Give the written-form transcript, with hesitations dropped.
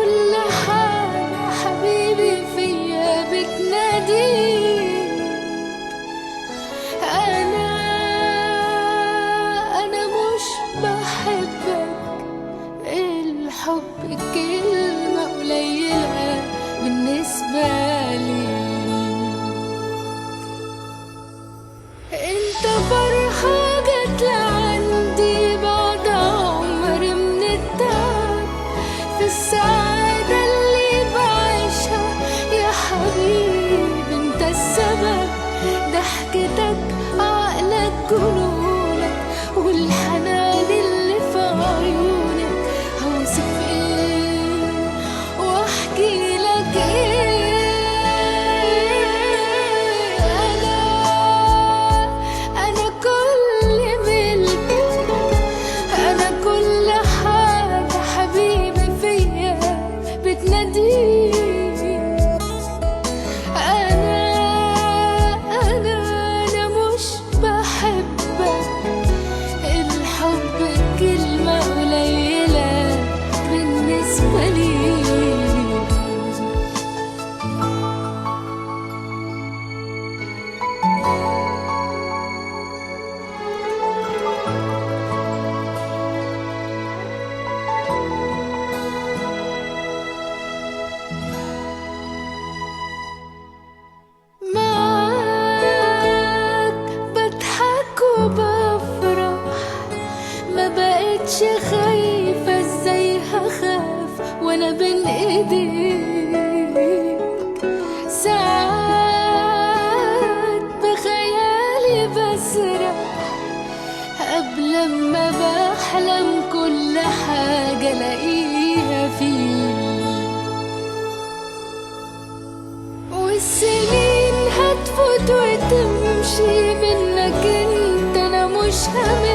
كل حاجة حبيبي فيا بتناديك. أنا مش بحبك، الحب كلمة قليلة بالنسبة لي. انت فرحة جت لعندي بعد عمر من التعب، في السعادة اللي بعيشها يا حبيبي انت السبب. ضحكتك عقلك جنونك والحنان اللي في عيونك، هوصف ايه واحكي لك ايه. انا كل ملكك، انا كل حاجة حبيبي فيا بتناديك. أنا مش بحبك، الحب كلمة قليلة بالنسبة لي. معاك بضحك وبفرح، ما بقتش خايفة ازاي هخاف وانا بين ايديك. ساعات بخيالي بسرح قبل ما بحلم كل حاجة الاقيها فيك. والسنين هتفوت وتمشي منك انت، انا مش همل